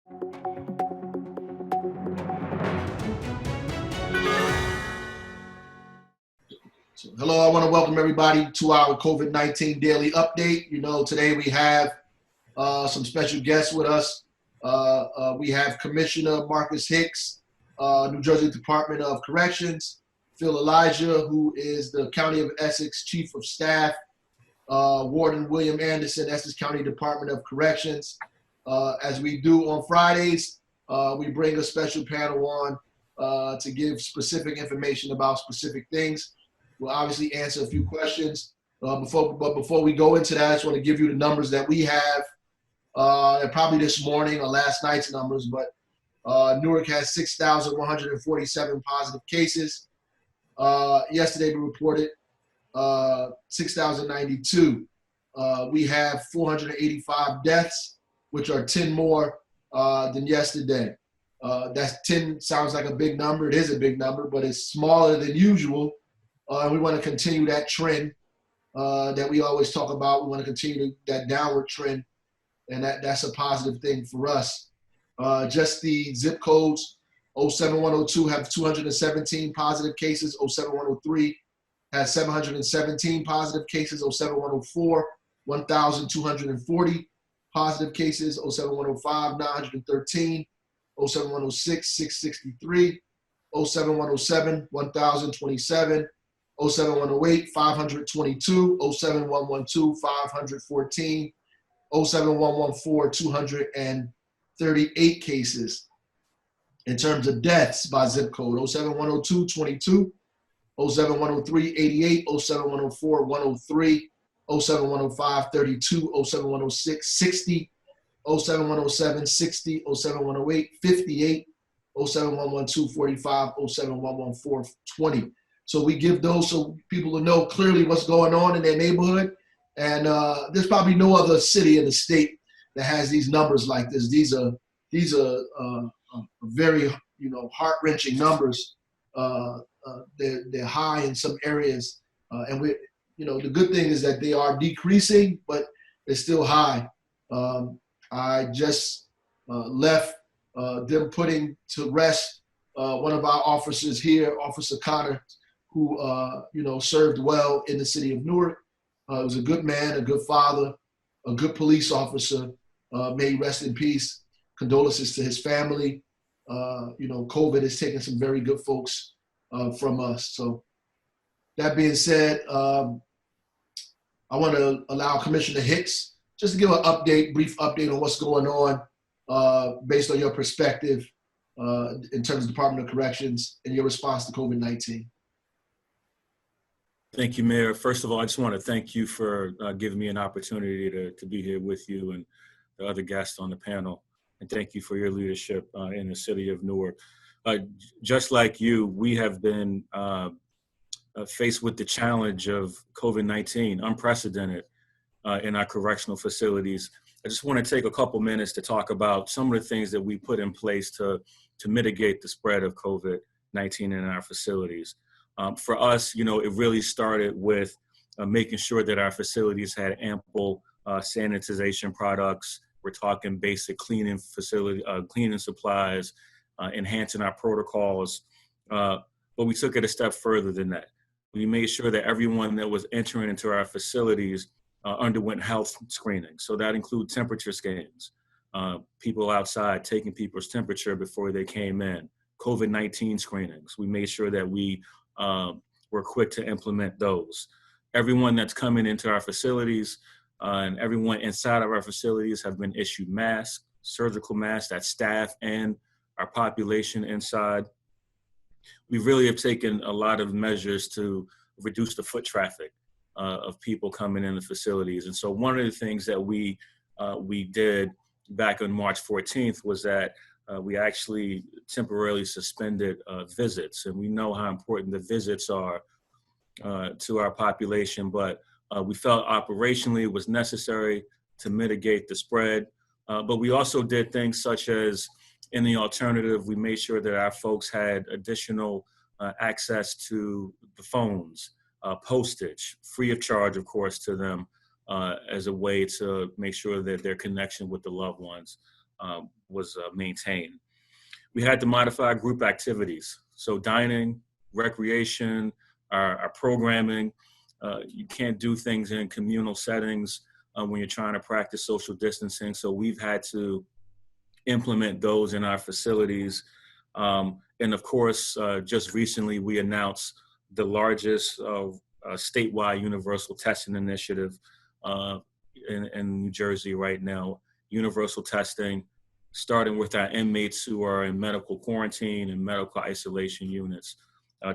So, hello, I want to welcome everybody to our COVID-19 daily update. Today we have some special guests with us. We have Commissioner Marcus Hicks, New Jersey Department of Corrections, Phil Elijah, who is the County of Essex Chief of Staff, Warden William Anderson, Essex County Department of Corrections. As we do on Fridays, we bring a special panel on to give specific information about specific things. We'll obviously answer a few questions. Before we go into that, I just want to give you the numbers that we have. And probably this morning or last night's numbers, but Newark has 6,147 positive cases. Yesterday we reported 6,092. We have 485 deaths, which are 10 more than yesterday. That's 10 sounds like a big number. It is a big number, but it's smaller than usual. And we want to continue that trend that we always talk about. We want to continue that downward trend, and that's a positive thing for us. Just the zip codes, 07102 have 217 positive cases, 07103 has 717 positive cases, 07104, 1,240 positive cases, 07105, 913, 07106, 663, 07107, 1,027, 07108, 522, 07112, 514, 07114, 238 cases. In terms of deaths by zip code, 07102, 22, 07103, 88, 07104, 103, 07105, 32, 07106, 60, 07107, 60, 07108, 58, 07112, 45, 07114, 20. So we give those so people will know clearly what's going on in their neighborhood. And there's probably no other city in the state that has these numbers like this. These are very heart-wrenching numbers. They're high in some areas, and the good thing is that they are decreasing, but they're still high. I just left them putting to rest one of our officers here, Officer Connor, who served well in the city of Newark. He was a good man, a good father, a good police officer. May he rest in peace. Condolences to his family. COVID has taken some very good folks from us. So that being said, I want to allow Commissioner Hicks just to give an brief update on what's going on based on your perspective in terms of Department of Corrections and your response to COVID-19. Thank you, Mayor. First of all, I just want to thank you for giving me an opportunity to be here with you and the other guests on the panel. And thank you for your leadership in the city of Newark. Just like you, we have been faced with the challenge of COVID-19, unprecedented in our correctional facilities. I just want to take a couple minutes to talk about some of the things that we put in place to mitigate the spread of COVID-19 in our facilities. For us, it really started with making sure that our facilities had ample sanitization products. We're talking basic cleaning supplies, enhancing our protocols. But we took it a step further than that. We made sure that everyone that was entering into our facilities underwent health screening. So that includes temperature scans, people outside taking people's temperature before they came in, COVID-19 screenings. We made sure that we were quick to implement those. Everyone that's coming into our facilities and everyone inside of our facilities have been issued masks, surgical masks, that's staff and our population inside. We really have taken a lot of measures to reduce the foot traffic of people coming in the facilities. And so one of the things that we did back on March 14th was that we actually temporarily suspended visits. And we know how important the visits are to our population, but we felt operationally it was necessary to mitigate the spread. But we also did things such as, in the alternative, we made sure that our folks had additional access to the phones, postage, free of charge, of course, to them as a way to make sure that their connection with the loved ones maintained. We had to modify group activities. So dining, recreation, our programming. You can't do things in communal settings when you're trying to practice social distancing. So we've had to implement those in our facilities. And of course, just recently we announced the largest statewide universal testing initiative in New Jersey right now. Universal testing, starting with our inmates who are in medical quarantine and medical isolation units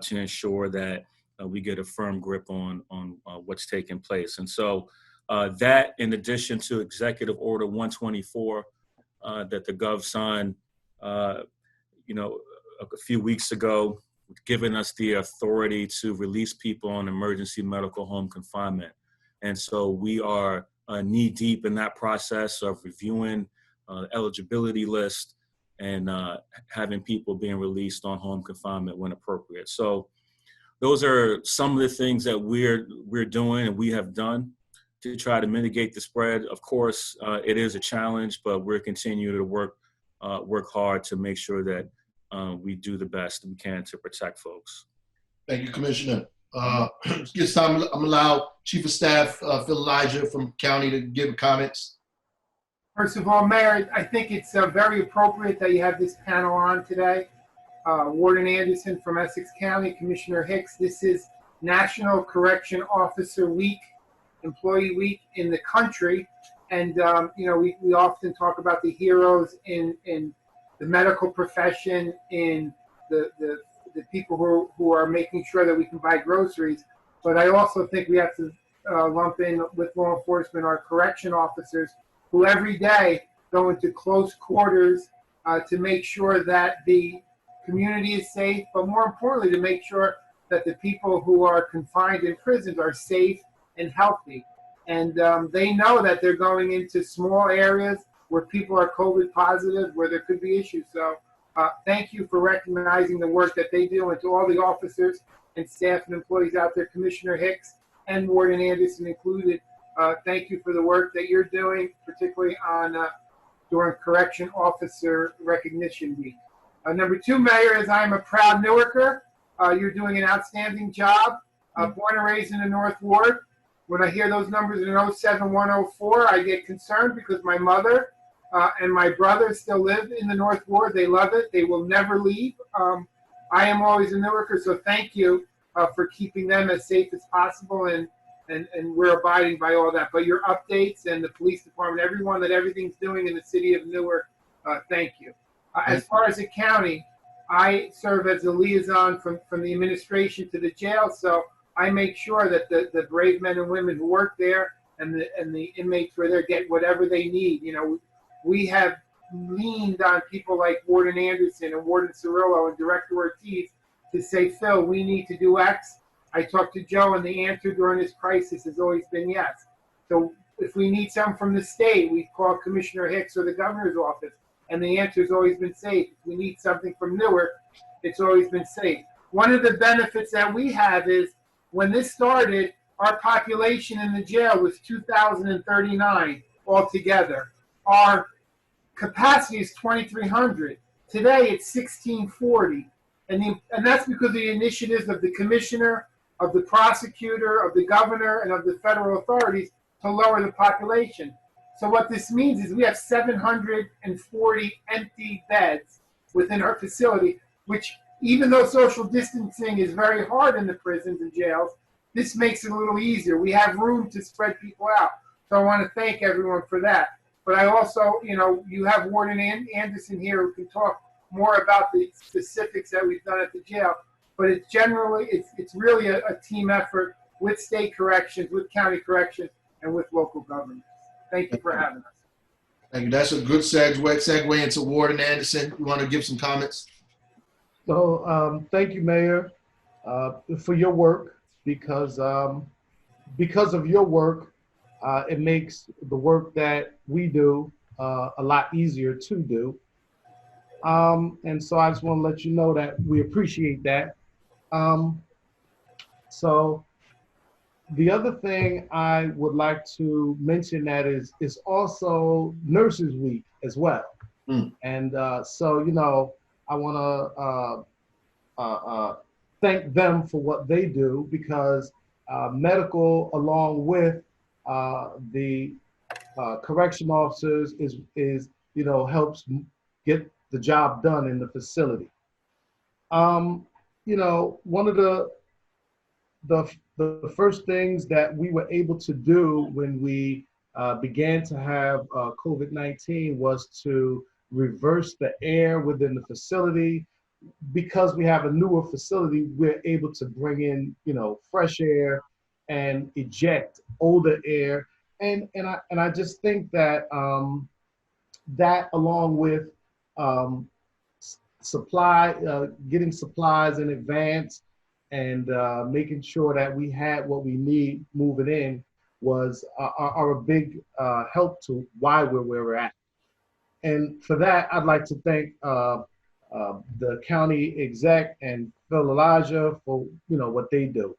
to ensure that we get a firm grip on what's taking place. And so that, in addition to Executive Order 124 that the Gov signed, a few weeks ago, giving us the authority to release people on emergency medical home confinement. And so we are knee deep in that process of reviewing eligibility list and having people being released on home confinement when appropriate. So those are some of the things that we're doing and we have done to try to mitigate the spread. Of course, it is a challenge, but we're continuing to work hard to make sure that we do the best we can to protect folks. Thank you, Commissioner. This time I'm allowed Chief of Staff Phil Elijah from County to give comments. First of all, Mayor, I think it's very appropriate that you have this panel on today. Warden Anderson from Essex County, Commissioner Hicks. This is National Correction Officer Week, Employee Week in the country. And, we often talk about the heroes in the medical profession, in the people who are making sure that we can buy groceries. But I also think we have to lump in with law enforcement our correction officers who every day go into close quarters to make sure that the community is safe, but more importantly, to make sure that the people who are confined in prisons are safe and healthy. And they know that they're going into small areas where people are COVID positive, where there could be issues. So thank you for recognizing the work that they do, and to all the officers and staff and employees out there, Commissioner Hicks and Warden Anderson included, thank you for the work that you're doing, particularly on during Correction Officer Recognition Week. Number two, Mayor, is I'm a proud Newarker. You're doing an outstanding job. Born and raised in the North Ward. When I hear those numbers in 07104, I get concerned because my mother and my brother still live in the North Ward. They love it. They will never leave. I am always a Newarker, so thank you for keeping them as safe as possible, and we're abiding by all that. But your updates and the police department, everyone, that everything's doing in the city of Newark, thank you. As far as the county, I serve as a liaison from the administration to the jail, so I make sure that the brave men and women who work there and the inmates who are there get whatever they need. We have leaned on people like Warden Anderson and Warden Cirillo and Director Ortiz to say, Phil, we need to do X. I talked to Joe, and the answer during this crisis has always been yes. So if we need something from the state, we call Commissioner Hicks or the governor's office, and the answer has always been safe. If we need something from Newark, it's always been safe. One of the benefits that we have is when this started, our population in the jail was 2,039 altogether. Our capacity is 2,300. Today it's 1,640. And that's because of the initiatives of the commissioner, of the prosecutor, of the governor, and of the federal authorities to lower the population. So what this means is we have 740 empty beds within our facility, which, even though social distancing is very hard in the prisons and jails, this makes it a little easier. We have room to spread people out. So I want to thank everyone for that. But I also, you have Warden Anderson here who can talk more about the specifics that we've done at the jail. But it's really a team effort with state corrections, with county corrections, and with local governments. Thank you for having us. Thank you. That's a good segue into Warden Anderson. You want to give some comments? So thank you, Mayor, for your work, because of your work, it makes the work that we do a lot easier to do. And so I just want to let you know that we appreciate that. So the other thing I would like to mention that is also Nurses Week as well. And so, you know, I want to thank them for what they do, because medical, along with the correction officers, is you know, helps get the job done in the facility. You know, one of the first things that we were able to do when we began to have COVID-19 was to reverse the air within the facility. Because we have a newer facility, we're able to bring in, you know, fresh air and eject older air. And I just think that that, along with um, getting supplies in advance, and making sure that we had what we need moving in, was are a big help to why we're where we're at. And for that, I'd like to thank the county exec and Phil Elijah for, you know, what they do.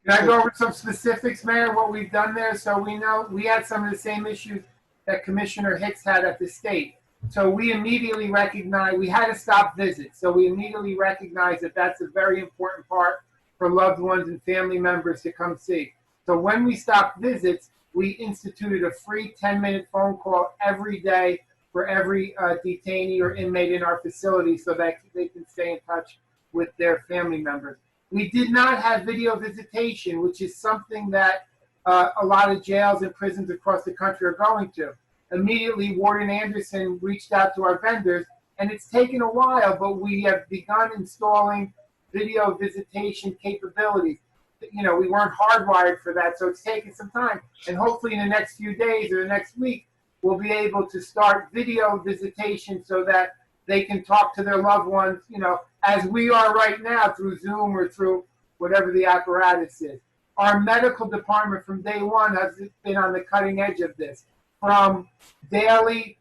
Can I go over some specifics, Mayor, what we've done there? So we know we had some of the same issues that Commissioner Hicks had at the state. So we immediately recognized we had to stop visits. So we immediately recognized that that's a very important part for loved ones and family members to come see. So when we stopped visits, we instituted a free 10-minute phone call every day for every detainee or inmate in our facility, so that they can stay in touch with their family members. We did not have video visitation, which is something that a lot of jails and prisons across the country are going to. Immediately, Warden Anderson reached out to our vendors, and it's taken a while, but we have begun installing video visitation capabilities. You know, we weren't hardwired for that, so it's taken some time. And hopefully in the next few days or the next week, we'll be able to start video visitation so that they can talk to their loved ones, you know, as we are right now through Zoom or through whatever the apparatus is. Our medical department from day one has been on the cutting edge of this. From daily,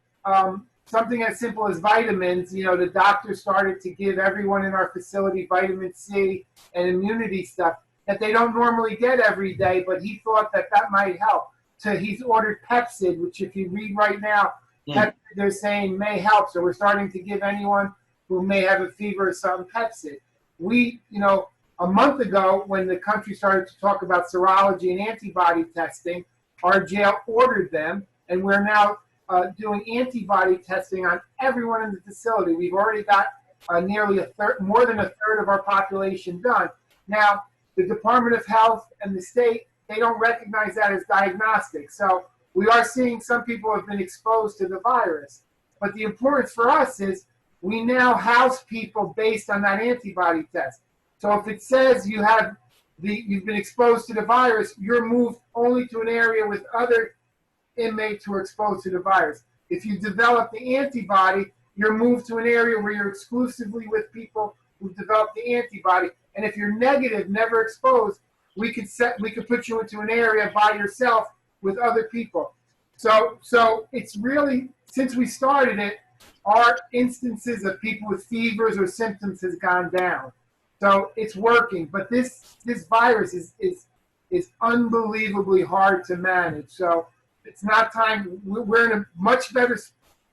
something as simple as vitamins, you know, the doctor started to give everyone in our facility vitamin C and immunity stuff that they don't normally get every day, but he thought that that might help. So he's ordered Pepsid, which if you read right now, Pepsid, they're saying may help. So we're starting to give anyone who may have a fever or something Pepsid. We, you know, a month ago when the country started to talk about serology and antibody testing, our jail ordered them, and we're now doing antibody testing on everyone in the facility. We've already got nearly more than a third of our population done. Now, the Department of Health and the state, they don't recognize that as diagnostic. So we are seeing some people have been exposed to the virus. But the importance for us is we now house people based on that antibody test. So if it says you've been exposed to the virus, you're moved only to an area with other inmates who are exposed to the virus. If you develop the antibody, you're moved to an area where you're exclusively with people who developed the antibody. And if you're negative, never exposed, we could put you into an area by yourself with other people. So it's really, since we started it, our instances of people with fevers or symptoms has gone down. So it's working, but this virus is unbelievably hard to manage. So it's not time. We're in a much better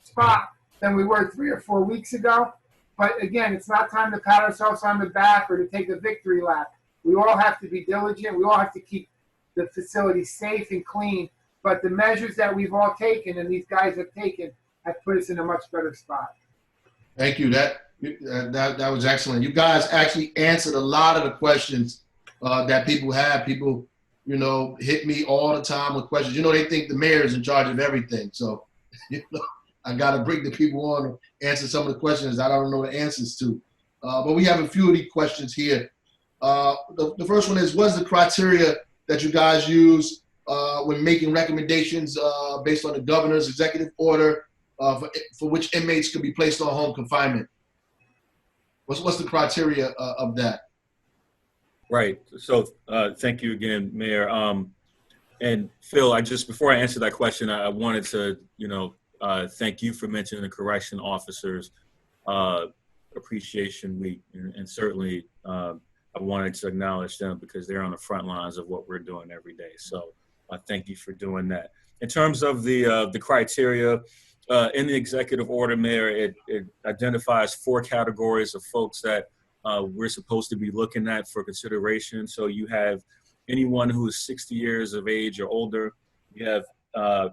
spot than we were 3 or 4 weeks ago. But again, it's not time to pat ourselves on the back or to take a victory lap. We all have to be diligent. We all have to keep the facility safe and clean. But the measures that we've all taken and these guys have taken have put us in a much better spot. Thank you. That was excellent. You guys actually answered a lot of the questions that people have. People, you know, hit me all the time with questions. You know, they think the mayor is in charge of everything. So, you know, I got to bring the people on to answer some of the questions I don't know the answers to. But we have a few of these questions here. The first one is, what's the criteria that you guys use when making recommendations based on the governor's executive order for which inmates could be placed on home confinement? What's the criteria of that? Right. So thank you again, Mayor. And Phil, before I answer that question, I wanted to, you know, thank you for mentioning the correction officers Appreciation Week, and certainly I wanted to acknowledge them because they're on the front lines of what we're doing every day. So thank you for doing that. in terms of the criteria, in the executive order, Mayor, it identifies 4 categories of folks that we're supposed to be looking at for consideration. So you have anyone who is 60 years of age or older. You have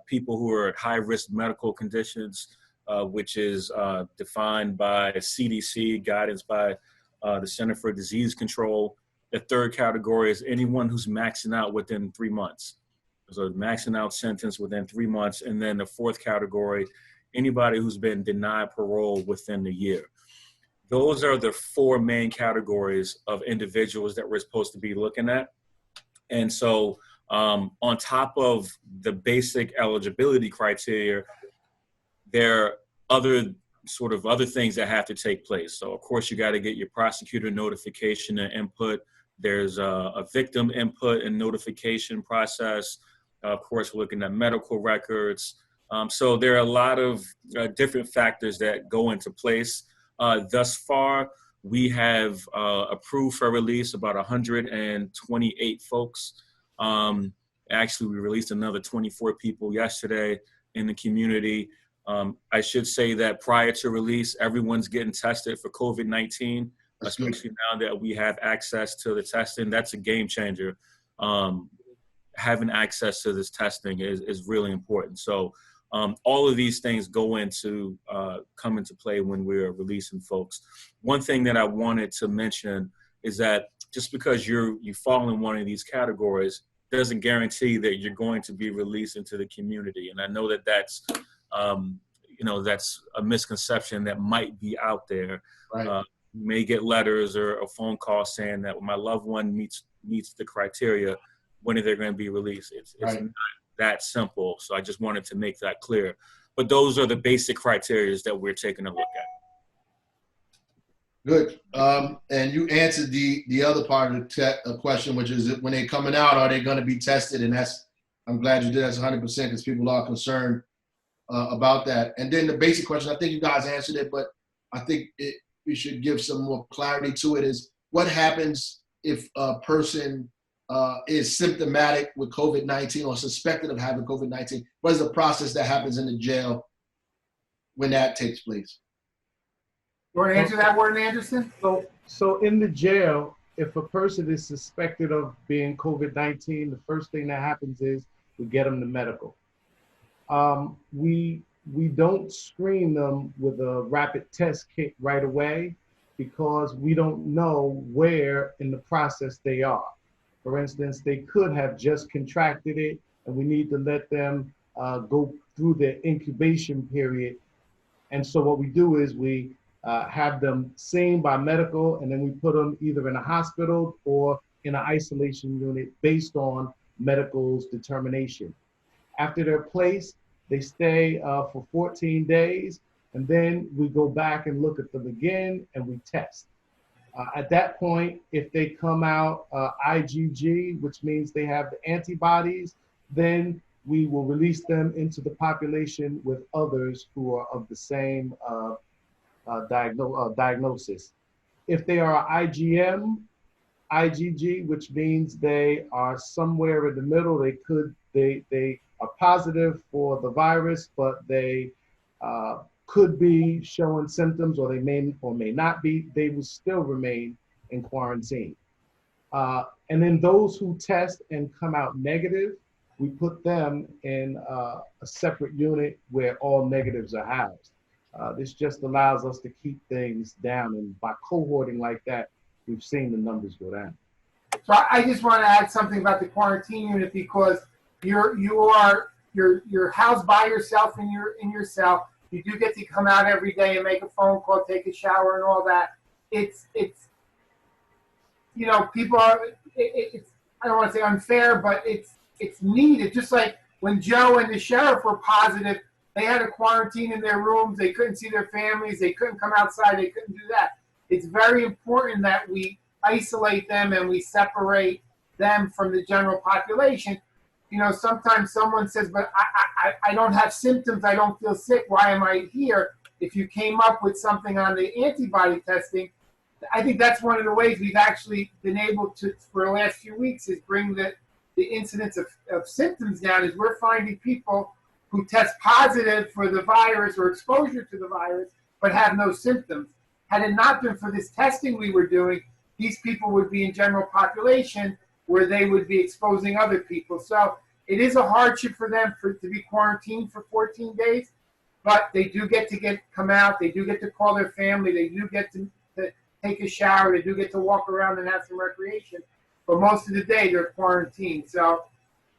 people who are at high-risk medical conditions, which is defined by CDC, guidance by the Center for Disease Control. The third category is anyone who's maxing out within 3 months. So maxing out sentence within 3 months. And then the fourth category, anybody who's been denied parole within the year. Those are the 4 main categories of individuals that we're supposed to be looking at. And so on top of the basic eligibility criteria, there are other things that have to take place. So of course you got to get your prosecutor notification and input. There's a victim input and notification process. Of course, we're looking at medical records. So there are a lot of different factors that go into place. Thus far, we have approved for release about 128 folks. Actually, we released another 24 people yesterday in the community. I should say that prior to release, everyone's getting tested for COVID-19, especially now that we have access to the testing. That's a game changer. Having access to this testing is really important. So all of these things come into play when we're releasing folks. One thing that I wanted to mention is that just because you fall in one of these categories doesn't guarantee that you're going to be released into the community. And I know that that's a misconception that might be out there. Right. You may get letters or a phone call saying that my loved one meets the criteria. When are they going to be released? It's Right. not that simple. So I just wanted to make that clear. But those are the basic criteria that we're taking a look at. Good. And you answered the other part of the question, which is when they're coming out, are they going to be tested? And I'm glad you did. That's 100% because people are concerned about that. And then the basic question, I think you guys answered it, but I think we should give some more clarity to it, is what happens if a person is symptomatic with COVID-19 or suspected of having COVID-19? What is the process that happens in the jail when that takes place? You want to answer that, Warden Anderson? So in the jail, if a person is suspected of being COVID-19, the first thing that happens is we get them to medical. We don't screen them with a rapid test kit right away because we don't know where in the process they are. For instance, they could have just contracted it, and we need to let them go through the incubation period. And so what we do is we have them seen by medical, and then we put them either in a hospital or in an isolation unit based on medical's determination. After they're placed, they stay for 14 days, and then we go back and look at them again, and we test. At that point, if they come out IgG, which means they have the antibodies, then we will release them into the population with others who are of the same diagnosis. If they are IgG, which means they are somewhere in the middle, they are positive for the virus, but they could be showing symptoms, or they may or may not be, they will still remain in quarantine. And then those who test and come out negative, we put them in a separate unit where all negatives are housed. This just allows us to keep things down, and by cohorting like that, we've seen the numbers go down. So I just want to add something about the quarantine unit, because you're housed by yourself in your cell. You do get to come out every day and make a phone call, take a shower, and all that. It's people are. I don't want to say unfair, but it's needed. Just like when Joe and the sheriff were positive, they had to quarantine in their rooms. They couldn't see their families. They couldn't come outside. They couldn't do that. It's very important that we isolate them and we separate them from the general population. Sometimes someone says, but I don't have symptoms. I don't feel sick. Why am I here? If you came up with something on the antibody testing, I think that's one of the ways we've actually been able to, for the last few weeks, is bring the the incidence of symptoms down is we're finding people who test positive for the virus or exposure to the virus but have no symptoms. Had it not been for this testing we were doing, these people would be in general population where they would be exposing other people. So it is a hardship for them to be quarantined for 14 days, but they do get to come out. They do get to call their family. They do get to take a shower. They do get to walk around and have some recreation. But most of the day they're quarantined. So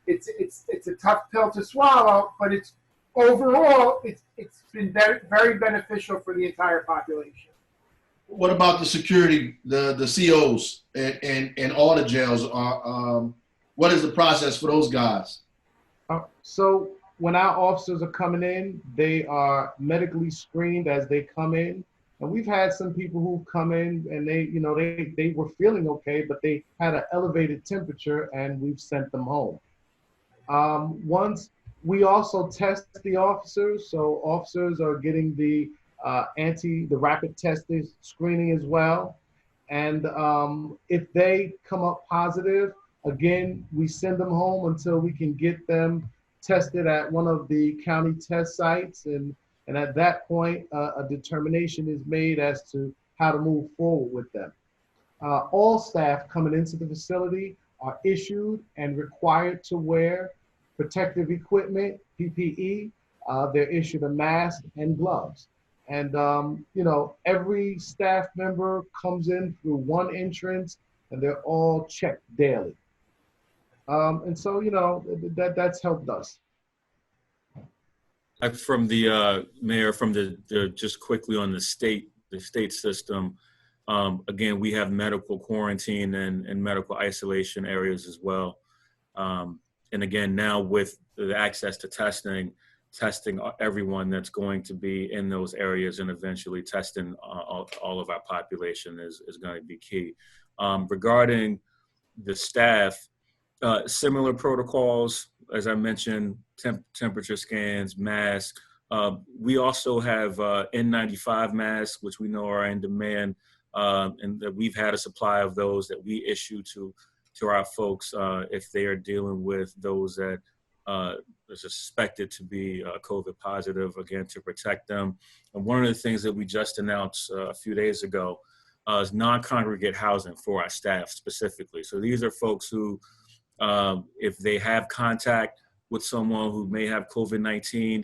it's a tough pill to swallow, but it's overall it's been very, very beneficial for the entire population. What about the security, the COs and all the jails? What is the process for those guys? So when our officers are coming in, they are medically screened as they come in. And we've had some people who come in and they were feeling okay, but they had an elevated temperature and we've sent them home. Once we also test the officers, so officers are getting the rapid testing screening as well. And if they come up positive, again, we send them home until we can get them tested at one of the county test sites. And at that point, a determination is made as to how to move forward with them. All staff coming into the facility are issued and required to wear protective equipment, PPE. They're issued a mask and gloves. And, every staff member comes in through one entrance and they're all checked daily. And so, that's helped us. From the mayor, from the just quickly on the state system, again, we have medical quarantine and medical isolation areas as well. And again, now with the access to testing everyone that's going to be in those areas and eventually testing all of our population is going to be key. Regarding the staff, similar protocols, as I mentioned, temperature scans, masks. We also have N95 masks, which we know are in demand, and that we've had a supply of those that we issue to our folks if they are dealing with those that are suspected to be COVID positive, again, to protect them. And one of the things that we just announced a few days ago is non-congregate housing for our staff specifically. So these are folks who, if they have contact with someone who may have COVID-19,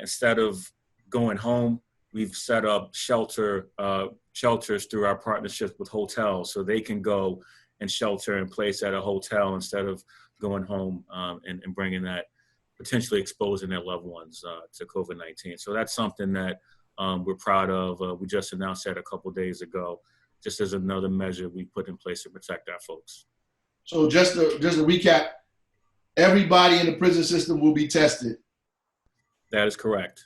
instead of going home, we've set up shelters through our partnerships with hotels, so they can go and shelter in place at a hotel instead of going home and bringing that, potentially exposing their loved ones to COVID-19. So that's something that we're proud of. We just announced that a couple days ago, just as another measure we put in place to protect our folks. So just to recap, everybody in the prison system will be tested. That is correct.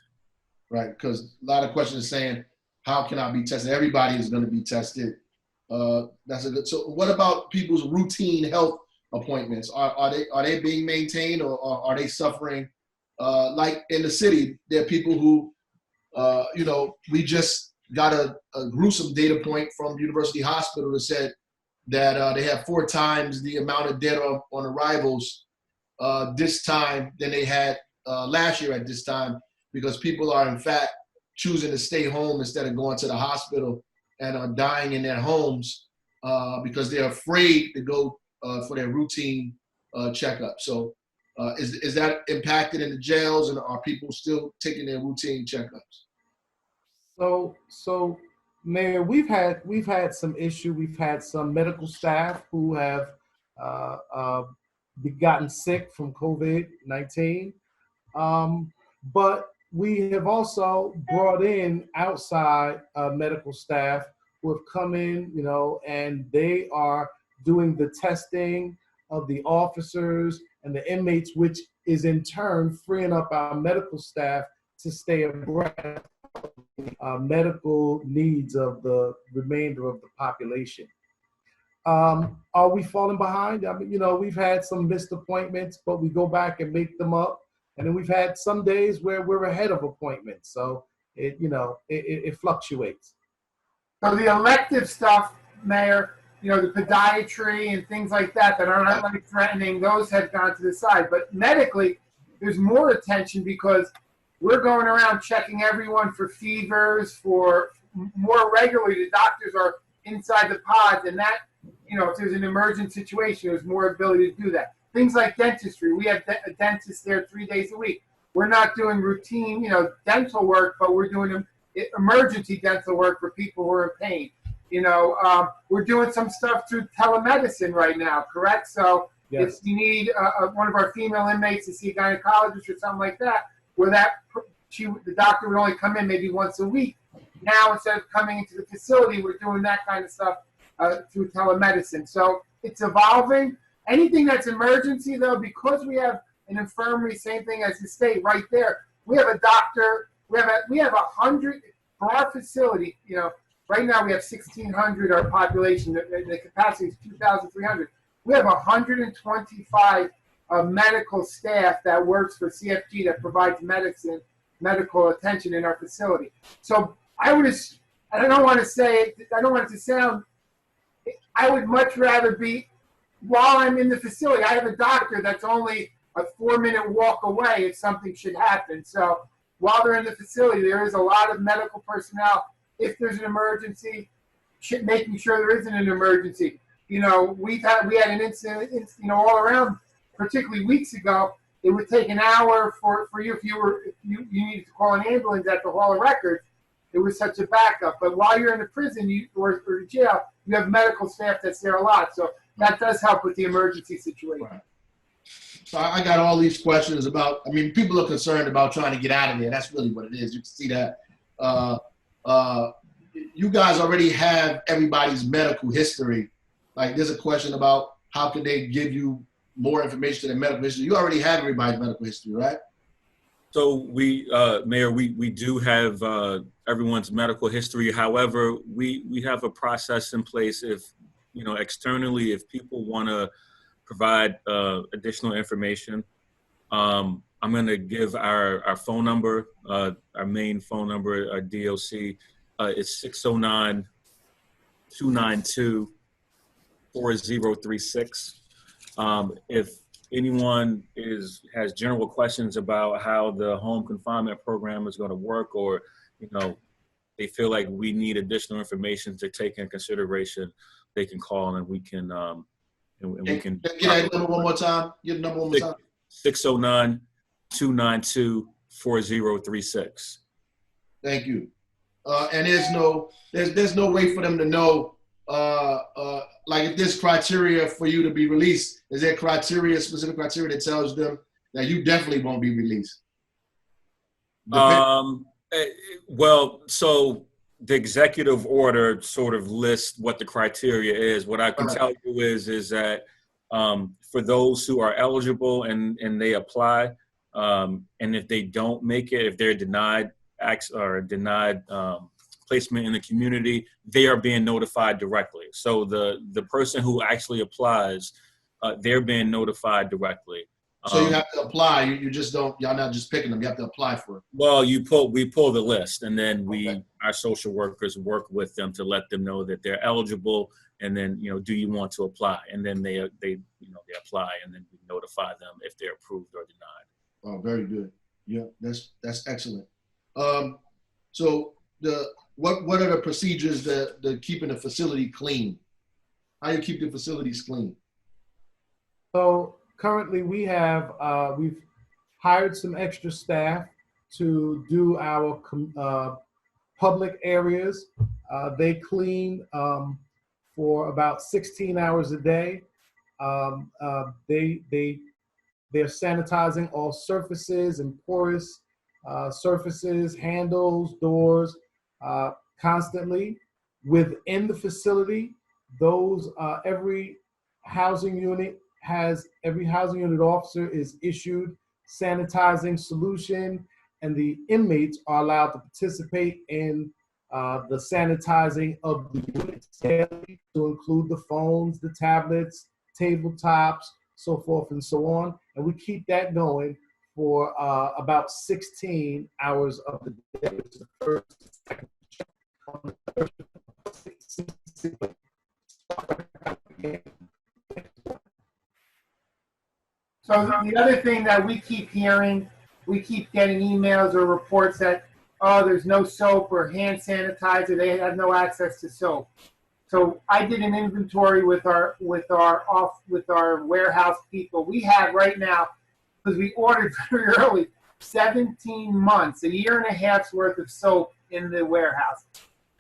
Right, because a lot of questions are saying, how can I be tested? Everybody is going to be tested. That's a good. So what about people's routine health appointments? Are they being maintained, or are they suffering? Like in the city, there are people who, we just got a gruesome data point from University Hospital that said that they have 4 times the amount of dead on arrivals this time than they had last year at this time, because people are in fact choosing to stay home instead of going to the hospital and are dying in their homes because they're afraid to go for their routine checkup. So is that impacted in the jails, and are people still taking their routine checkups? So Mayor, we've had some issue. We've had some medical staff who have gotten sick from COVID-19. But we have also brought in outside medical staff who have come in, and they are doing the testing of the officers and the inmates, which is in turn freeing up our medical staff to stay abreast of medical needs of the remainder of the population. Are we falling behind? I mean, we've had some missed appointments, but we go back and make them up. And then we've had some days where we're ahead of appointments. So it fluctuates. So the elective stuff, Mayor, the podiatry and things like that are not life-threatening, those have gone to the side. But medically, there's more attention because we're going around checking everyone for fevers, for more regularly. The doctors are inside the pods, and that, if there's an emergent situation, there's more ability to do that. Things like dentistry. We have a dentist there 3 days a week. We're not doing routine, dental work, but we're doing emergency dental work for people who are in pain. We're doing some stuff through telemedicine right now, correct? So Yes. if you need one of our female inmates to see a gynecologist or something like that, where the doctor would only come in maybe once a week. Now, instead of coming into the facility, we're doing that kind of stuff through telemedicine. So it's evolving. Anything that's emergency, though, because we have an infirmary, same thing as the state right there. We have a doctor. We have 100 for our facility. Right now we have 1,600. Our population, the capacity is 2,300. We have 125 medical staff that works for CFG that provides medical attention in our facility. So I don't want it to sound. I would much rather be while I'm in the facility. I have a doctor that's only a 4-minute walk away if something should happen. So while they're in the facility, there is a lot of medical personnel. If there's an emergency, making sure there isn't an emergency. We had an incident, all around, particularly weeks ago. It would take an hour for you if you needed to call an ambulance at the Hall of Records. It was such a backup. But while you're in the prison or jail, you have medical staff that's there a lot. So that does help with the emergency situation. Right. So I got all these questions about, people are concerned about trying to get out of there. That's really what it is. You can see that. You guys already have everybody's medical history. Like there's a question about how can they give you more information to their medical history. You already have everybody's medical history, right? So Mayor, we do have everyone's medical history. However, we have a process in place if, externally, if people want to provide additional information. I'm going to give our phone number, our main phone number, our DOC. It's 609-292-4036. If anyone has general questions about how the home confinement program is going to work, or they feel like we need additional information to take in consideration, they can call and we can Get that number one more time. Get the number one more time. 609-292-4036. Thank you. And there's no way for them to know, like if there's criteria for you to be released, is there specific criteria that tells them that you definitely won't be released? Well, so the executive order sort of lists what the criteria is. What I can tell you is that for those who are eligible and they apply, and if they don't make it, if they're denied placement in the community, they are being notified directly. So the person who actually applies, they're being notified directly. So you have to apply. Y'all not just picking them. You have to apply for it. Well, we pull the list, and then our social workers work with them to let them know that they're eligible, and then do you want to apply? And then they apply, and then we notify them if they're approved or denied. Oh, very good. Yeah, that's excellent. So what are the procedures that keeping the facility clean? How do you keep the facilities clean? So currently we have, we've hired some extra staff to do our public areas. They clean for about 16 hours a day. They're sanitizing all surfaces and porous surfaces, handles, doors, constantly. Within the facility, every housing unit officer is issued sanitizing solution, and the inmates are allowed to participate in the sanitizing of the units daily, to include the phones, the tablets, tabletops, so forth and so on. And we keep that going for about 16 hours of the day. The first, second, So the other thing that we keep hearing, we keep getting emails or reports that, oh, there's no soap or hand sanitizer. They have no access to soap. So I did an inventory with our warehouse people. We have right now, because we ordered very early, 17 months, a year and a half's worth of soap in the warehouse.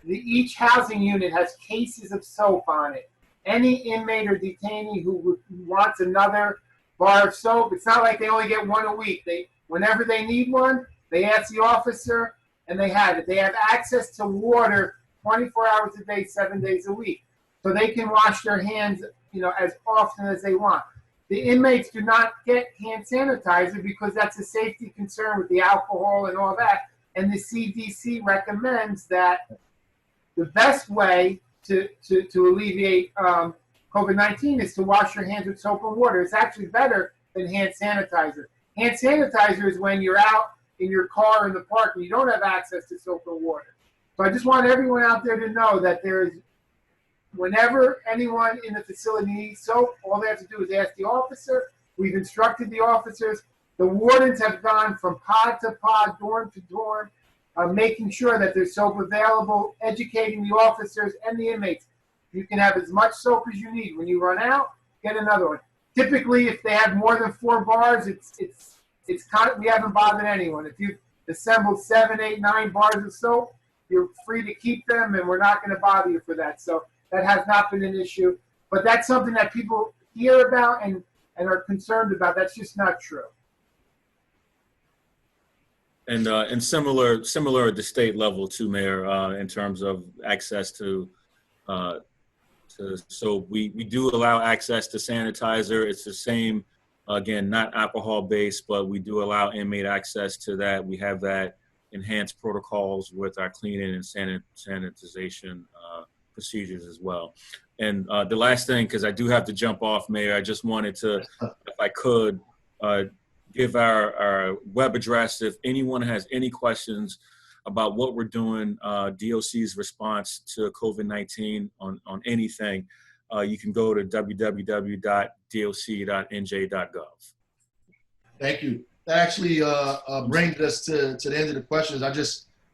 Each housing unit has cases of soap on it. Any inmate or detainee who wants another bar of soap, it's not like they only get one a week. Whenever they need one, they ask the officer and they have it. They have access to water 24 hours a day, 7 days a week. So they can wash their hands, as often as they want. The inmates do not get hand sanitizer because that's a safety concern with the alcohol and all that. And the CDC recommends that the best way to alleviate COVID-19 is to wash your hands with soap and water. It's actually better than hand sanitizer. Hand sanitizer is when you're out in your car in the park and you don't have access to soap and water. So I just want everyone out there to know that whenever anyone in the facility needs soap, all they have to do is ask the officer. We've instructed the officers. The wardens have gone from pod to pod, dorm to dorm, making sure that there's soap available, educating the officers and the inmates. You can have as much soap as you need. When you run out, get another one. Typically, if they have more than 4 bars, we haven't bothered anyone. If you've assembled 7, 8, 9 bars of soap, you're free to keep them, and we're not going to bother you for that. So that has not been an issue. But that's something that people hear about and are concerned about. That's just not true. And similar at the state level too, Mayor, in terms of access to so we do allow access to sanitizer. It's the same, again, not alcohol based, but we do allow inmate access to that. We have that enhanced protocols with our cleaning and sanitization procedures as well. And the last thing, because I do have to jump off, Mayor, I just wanted to, if I could, give our web address if anyone has any questions about what we're doing, DOC's response to COVID-19 on anything. You can go to www.doc.nj.gov. Thank you. That actually brings us to the end of the questions.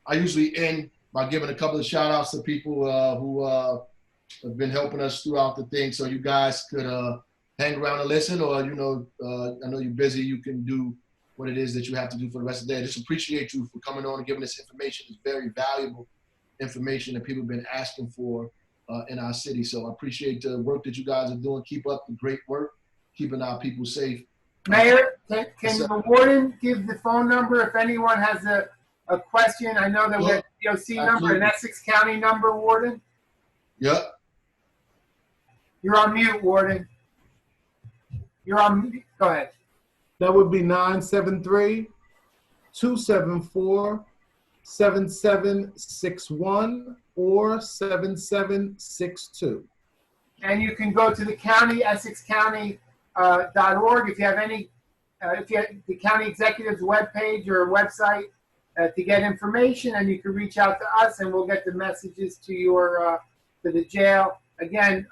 I usually end by giving a couple of shout outs to people who have been helping us throughout the thing. So you guys could hang around and listen, or, I know you're busy. You can do what it is that you have to do for the rest of the day. I just appreciate you for coming on and giving this information. It's very valuable information that people have been asking for in our city. So I appreciate the work that you guys are doing. Keep up the great work, keeping our people safe. Mayor, can the warden give the phone number if anyone has a question? I know that we have a DOC number, an Essex County number, Warden. Yep. You're on mute, Warden. You're on mute. Go ahead. That would be 973-274-7761 or 7762. And you can go to the county, EssexCounty.org, if you have any, the county executive's webpage or website to get information, and you can reach out to us, and we'll get the messages to to the jail. Again,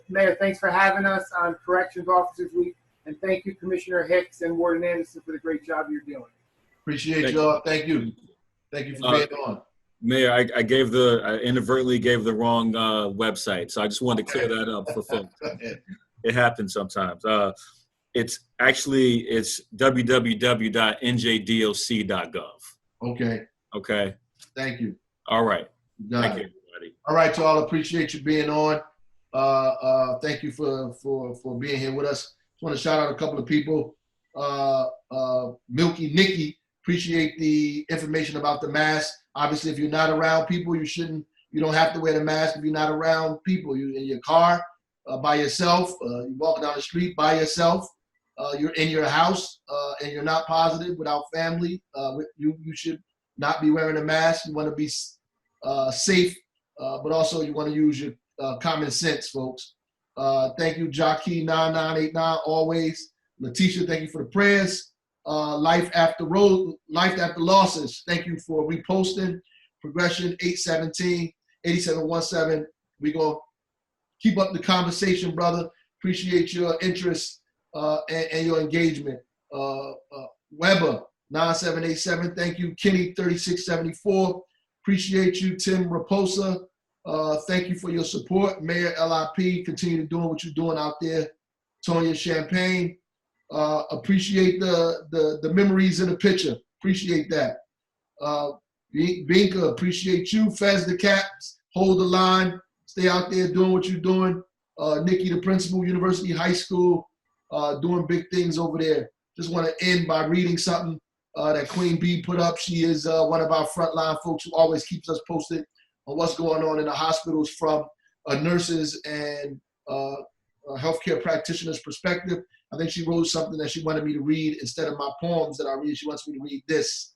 Mayor, thanks for having us on Corrections Officers Week, and thank you, Commissioner Hicks and Warden Anderson, for the great job you're doing. Appreciate y'all. Thank you. Thank you for being on. Mayor, I inadvertently gave the wrong website, so I just wanted to clear that up for folks. It happens sometimes. It's www.njdoc.gov. Okay. Okay. Thank you. All right. Thank you, everybody. All right, y'all. Appreciate you being on. Thank you for being here with us. Just want to shout out a couple of people. Milky Nikki, appreciate the information about the mask. Obviously, if you're not around people, you don't have to wear the mask if you're not around people. You're in your car by yourself. You're walking down the street by yourself. You're in your house and you're not positive without family. You should not be wearing a mask. You want to be safe, but also you want to use your common sense, folks. Thank you, Jockey 9989, always. Letitia, thank you for the prayers. Life After Losses, thank you for reposting. Progression 817-8717. We're going to keep up the conversation, brother. Appreciate your interest and your engagement. Weber 9787, thank you. Kenny 3674, appreciate you. Tim Raposa, thank you for your support. Mayor LIP, continue doing what you're doing out there. Tonya Champagne, appreciate the memories in the picture. Appreciate that. Binka, appreciate you. Fez the Caps, hold the line. Stay out there doing what you're doing. Nikki, the principal, University High School, doing big things over there. Just want to end by reading something that Queen B put up. She is one of our frontline folks who always keeps us posted on what's going on in the hospitals from nurses and healthcare practitioners' perspective. I think she wrote something that she wanted me to read instead of my poems that I read. She wants me to read this.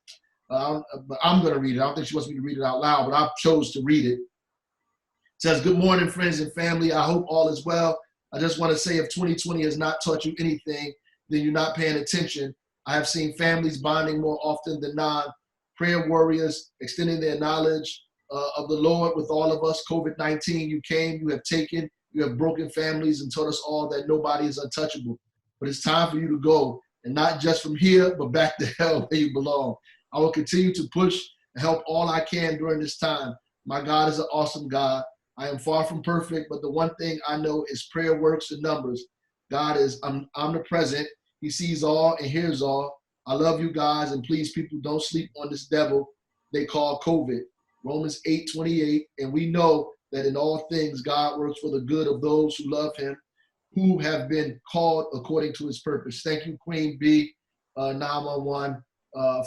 But I'm going to read it. I don't think she wants me to read it out loud, but I chose to read it. It says, good morning, friends and family. I hope all is well. I just want to say if 2020 has not taught you anything, then you're not paying attention. I have seen families bonding more often than not. Prayer warriors extending their knowledge of the Lord with all of us. COVID-19, you came, you have taken, you have broken families and taught us all that nobody is untouchable. But it's time for you to go, and not just from here, but back to hell where you belong. I will continue to push and help all I can during this time. My God is an awesome God. I am far from perfect, but the one thing I know is prayer works in numbers. God is omnipresent. He sees all and hears all. I love you guys, and please, people, don't sleep on this devil they call COVID. Romans 8:28, and we know that in all things God works for the good of those who love him, who have been called according to his purpose. Thank you, Queen B, 911,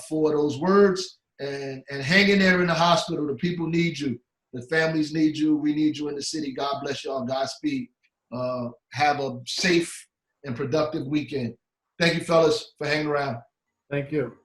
for those words. And hang in there in the hospital. The people need you. The families need you. We need you in the city. God bless y'all. Godspeed. Have a safe and productive weekend. Thank you, fellas, for hanging around. Thank you.